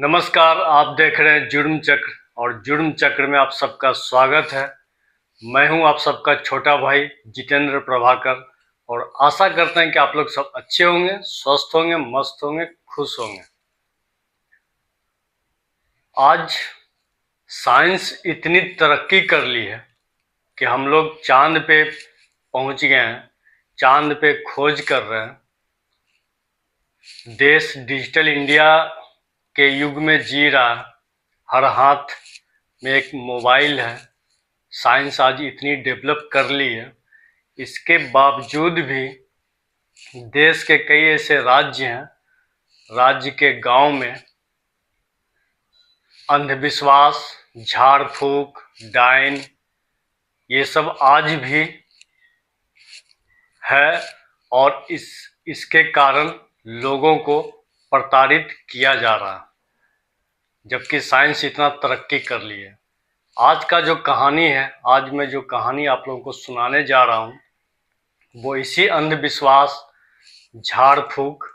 नमस्कार, आप देख रहे हैं जुर्म चक्र और जुर्म चक्र में आप सबका स्वागत है। मैं हूं आप सबका छोटा भाई जितेंद्र प्रभाकर और आशा करते हैं कि आप लोग सब अच्छे होंगे, स्वस्थ होंगे, मस्त होंगे, खुश होंगे। आज साइंस इतनी तरक्की कर ली है कि हम लोग चांद पे पहुंच गए हैं, चांद पे खोज कर रहे हैं। देश डिजिटल इंडिया के युग में जी रहा है, हर हाथ में एक मोबाइल है। साइंस आज इतनी डेवलप कर ली है, इसके बावजूद भी देश के कई ऐसे राज्य हैं, राज्य के गांव में अंधविश्वास, झाड़ फूक, डायन ये सब आज भी है और इसके कारण लोगों को प्रताड़ित किया जा रहा है, जबकि साइंस इतना तरक्की कर ली है। आज का जो कहानी है, आज मैं जो कहानी आप लोगों को सुनाने जा रहा हूँ वो इसी अंधविश्वास, झाड़ फूक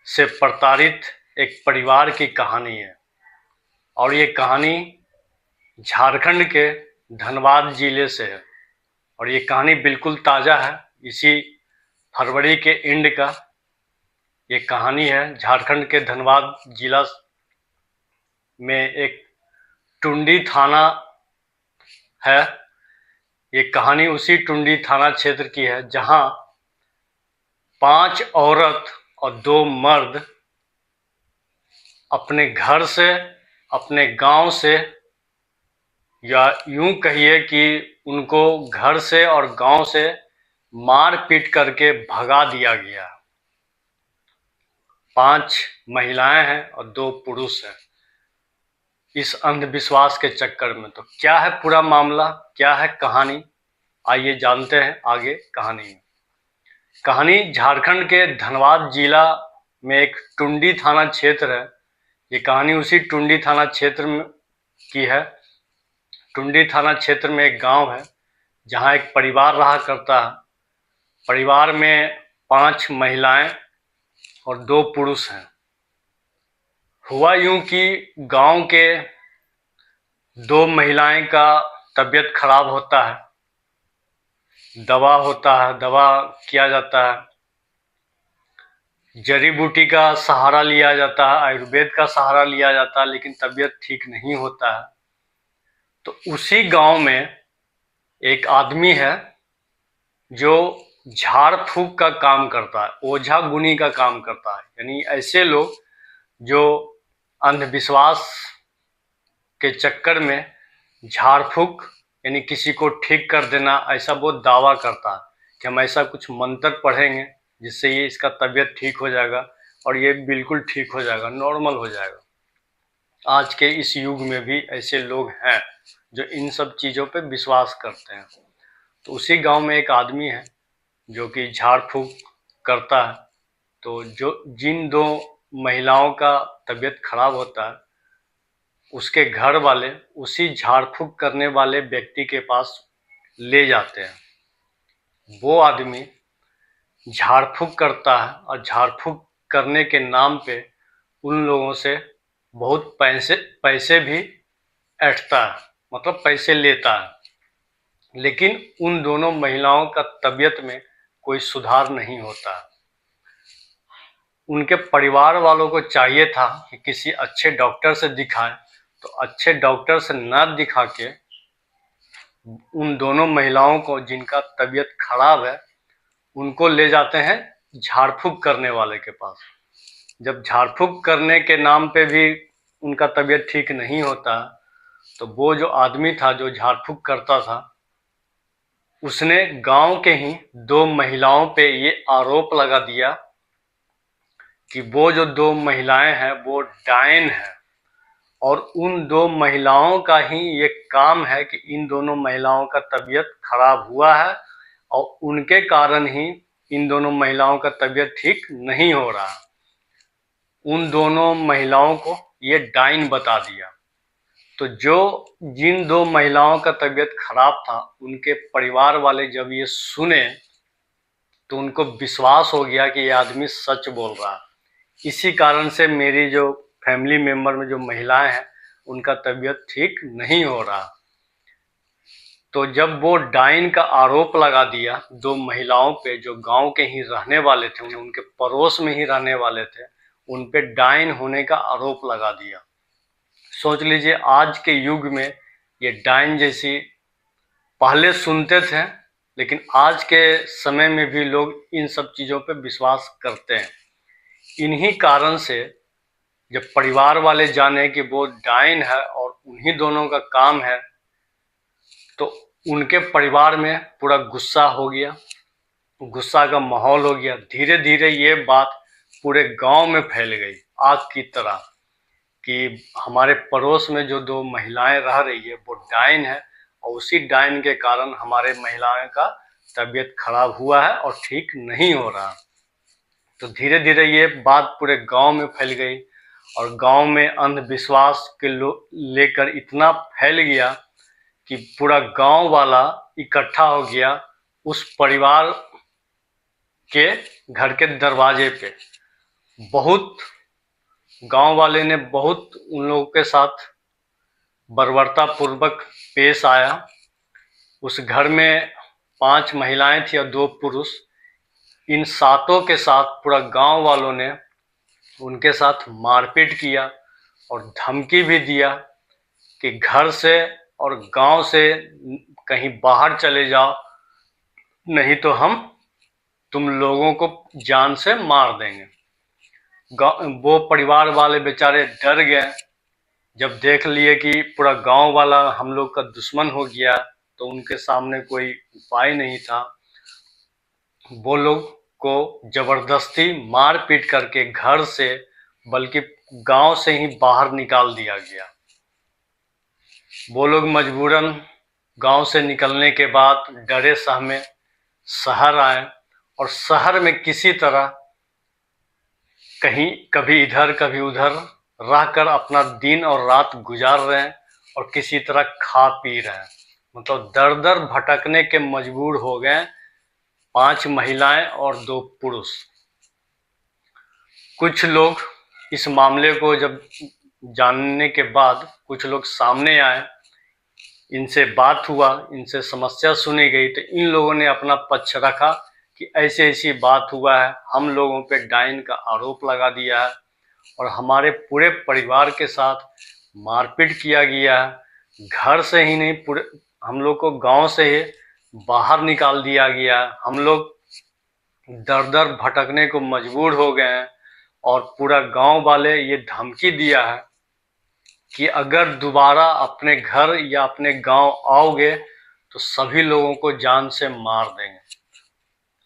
से प्रताड़ित एक परिवार की कहानी है। और ये कहानी झारखंड के धनबाद जिले से है और ये कहानी बिल्कुल ताज़ा है, इसी फरवरी के एंड का ये कहानी है। झारखंड के धनबाद जिला में एक टुंडी थाना है। ये कहानी उसी टुंडी थाना क्षेत्र की है जहां 5 औरत और 2 मर्द अपने घर से, अपने गांव से, या यूं कहिए कि उनको घर से और गांव से मार पीट करके भगा दिया गया। 5 महिलाएं हैं और 2 पुरुष हैं इस अंधविश्वास के चक्कर में। तो क्या है पूरा मामला, क्या है कहानी, आइए जानते हैं आगे कहानी। कहानी झारखंड के धनबाद जिला में एक टुंडी थाना क्षेत्र है। ये कहानी उसी टुंडी थाना क्षेत्र में की है। टुंडी थाना क्षेत्र में एक गांव है जहां एक परिवार रहा करता है। परिवार में 5 महिलाएं और 2 पुरुष हैं। हुआ यूं कि गांव के 2 महिलाएं का तबीयत खराब होता है, दवा होता है, दवा किया जाता है, जड़ी बूटी का सहारा लिया जाता है, आयुर्वेद का सहारा लिया जाता है, लेकिन तबीयत ठीक नहीं होता है। तो उसी गांव में एक आदमी है जो झाड़ फूक का काम करता है, ओझा गुनी का काम करता है। यानी ऐसे लोग जो अंधविश्वास के चक्कर में झाड़ फूक यानी किसी को ठीक कर देना, ऐसा वो दावा करता है कि हम ऐसा कुछ मंत्र पढ़ेंगे जिससे ये इसका तबीयत ठीक हो जाएगा और ये बिल्कुल ठीक हो जाएगा, नॉर्मल हो जाएगा। आज के इस युग में भी ऐसे लोग हैं जो इन सब चीज़ों पे विश्वास करते हैं। तो उसी गांव में एक आदमी है जो कि झाड़ फूक करता है। तो जिन 2 महिलाओं का तबीयत खराब होता है, उसके घर वाले उसी झाड़ फूक करने वाले व्यक्ति के पास ले जाते हैं। वो आदमी झाड़ फूक करता है और झाड़ फूक करने के नाम पे उन लोगों से बहुत पैसे भी ऐंठता है, मतलब पैसे लेता है। लेकिन उन दोनों महिलाओं का तबीयत में कोई सुधार नहीं होता। उनके परिवार वालों को चाहिए था कि किसी अच्छे डॉक्टर से दिखाएं, तो अच्छे डॉक्टर से ना दिखा के उन दोनों महिलाओं को जिनका तबीयत खराब है उनको ले जाते हैं झाड़ फूक करने वाले के पास। जब झाड़ फूक करने के नाम पे भी उनका तबीयत ठीक नहीं होता, तो वो जो आदमी था जो झाड़ फूक करता था, उसने गांव के ही 2 महिलाओं पे ये आरोप लगा दिया कि वो जो 2 महिलाएं हैं वो डायन है और उन 2 महिलाओं का ही ये काम है कि इन दोनों महिलाओं का तबीयत खराब हुआ है और उनके कारण ही इन दोनों महिलाओं का तबीयत ठीक नहीं हो रहा। उन दोनों महिलाओं को ये डायन बता दिया। तो जिन 2 महिलाओं का तबीयत खराब था, उनके परिवार वाले जब ये सुने तो उनको विश्वास हो गया कि ये आदमी सच बोल रहा है। इसी कारण से मेरी जो फैमिली मेंबर में जो महिलाएं हैं उनका तबीयत ठीक नहीं हो रहा। तो जब वो डाइन का आरोप लगा दिया दो महिलाओं पे जो गांव के ही रहने वाले थे, उनके पड़ोस में ही रहने वाले थे, उन पे डाइन होने का आरोप लगा दिया। सोच लीजिए आज के युग में ये डाइन जैसी, पहले सुनते थे लेकिन आज के समय में भी लोग इन सब चीज़ों पे विश्वास करते हैं। इन्हीं कारण से जब परिवार वाले जाने कि वो डाइन है और उन्हीं दोनों का काम है, तो उनके परिवार में पूरा गुस्सा हो गया, गुस्सा का माहौल हो गया। धीरे धीरे ये बात पूरे गांव में फैल गई आग की तरह कि हमारे पड़ोस में जो दो महिलाएं रह रही है वो डाइन है और उसी डाइन के कारण हमारे महिलाओं का तबीयत खराब हुआ है और ठीक नहीं हो रहा। तो धीरे धीरे ये बात पूरे गांव में फैल गई और गांव में अंधविश्वास के लेकर इतना फैल गया कि पूरा गांव वाला इकट्ठा हो गया उस परिवार के घर के दरवाजे पे। बहुत गांव वाले ने बहुत उन लोगों के साथ बर्बरता पूर्वक पेश आया। उस घर में 5 महिलाएं थी और 2 पुरुष। इन 7 के साथ पूरा गांव वालों ने उनके साथ मारपीट किया और धमकी भी दिया कि घर से और गांव से कहीं बाहर चले जाओ, नहीं तो हम तुम लोगों को जान से मार देंगे। वो परिवार वाले बेचारे डर गए जब देख लिए कि पूरा गांव वाला हम लोग का दुश्मन हो गया, तो उनके सामने कोई उपाय नहीं था। वो लोग को जबरदस्ती मार पीट करके घर से, बल्कि गांव से ही बाहर निकाल दिया गया। वो लोग मजबूरन गांव से निकलने के बाद डरे सहमे शहर आए और शहर में किसी तरह कहीं कभी इधर कभी उधर रहकर अपना दिन और रात गुजार रहे हैं और किसी तरह खा पी रहे हैं। मतलब दर दर भटकने के मजबूर हो गए 5 महिलाएं और 2 पुरुष। कुछ लोग इस मामले को जब जानने के बाद कुछ लोग सामने आए, इनसे बात हुआ, इनसे समस्या सुनी गई, तो इन लोगों ने अपना पक्ष रखा कि ऐसी ऐसी बात हुआ है, हम लोगों पे डाइन का आरोप लगा दिया है और हमारे पूरे परिवार के साथ मारपीट किया गया है। घर से ही नहीं, पूरे हम लोग को गांव से ही बाहर निकाल दिया गया है। हम लोग दर दर भटकने को मजबूर हो गए हैं और पूरा गांव वाले ये धमकी दिया है कि अगर दोबारा अपने घर या अपने गांव आओगे तो सभी लोगों को जान से मार देंगे।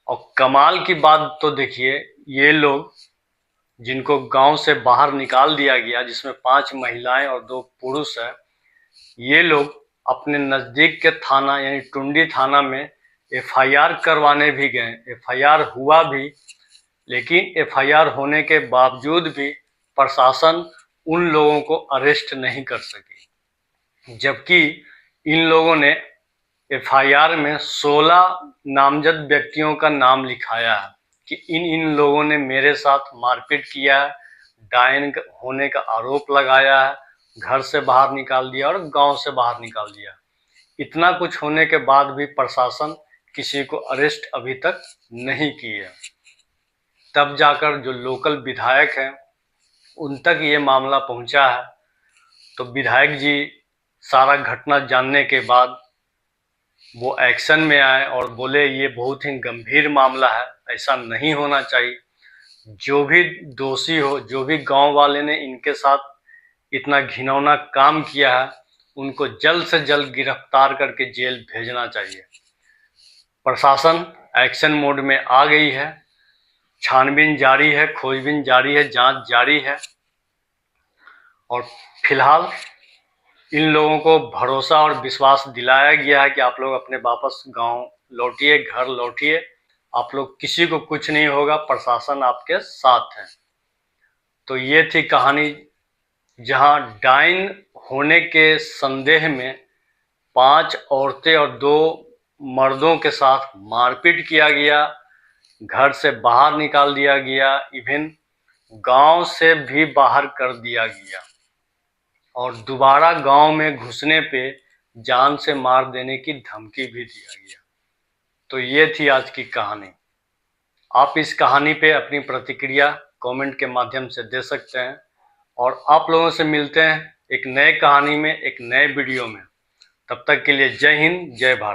और कमाल की बात तो देखिए, ये लोग जिनको गांव से बाहर निकाल दिया गया, जिसमें 5 महिलाएं और 2 पुरुष है, ये लोग अपने नज़दीक के थाना यानी टुंडी थाना में FIR करवाने भी गए। FIR हुआ भी, लेकिन FIR होने के बावजूद भी प्रशासन उन लोगों को अरेस्ट नहीं कर सकी, जबकि इन लोगों ने FIR में 16 नामजद व्यक्तियों का नाम लिखाया है कि इन लोगों ने मेरे साथ मारपीट किया है, डायन होने का आरोप लगाया है, घर से बाहर निकाल दिया और गांव से बाहर निकाल दिया। इतना कुछ होने के बाद भी प्रशासन किसी को अरेस्ट अभी तक नहीं किया। तब जाकर जो लोकल विधायक हैं उन तक ये मामला पहुंचा है। तो विधायक जी सारा घटना जानने के बाद वो एक्शन में आए और बोले ये बहुत ही गंभीर मामला है, ऐसा नहीं होना चाहिए। जो भी दोषी हो, जो भी गांव वाले ने इनके साथ इतना घिनौना काम किया है, उनको जल्द से जल्द गिरफ्तार करके जेल भेजना चाहिए। प्रशासन एक्शन मोड में आ गई है, छानबीन जारी है, खोजबीन जारी है, जांच जारी है और फिलहाल इन लोगों को भरोसा और विश्वास दिलाया गया है कि आप लोग अपने वापस गांव लौटिए, घर लौटिए, आप लोग किसी को कुछ नहीं होगा, प्रशासन आपके साथ है। तो ये थी कहानी जहां डाइन होने के संदेह में 5 औरतें और 2 मर्दों के साथ मारपीट किया गया, घर से बाहर निकाल दिया गया, इवन गांव से भी बाहर कर दिया गया और दोबारा गांव में घुसने पे जान से मार देने की धमकी भी दिया गया। तो ये थी आज की कहानी। आप इस कहानी पे अपनी प्रतिक्रिया कमेंट के माध्यम से दे सकते हैं और आप लोगों से मिलते हैं एक नए कहानी में, एक नए वीडियो में। तब तक के लिए जय हिंद, जय भारत।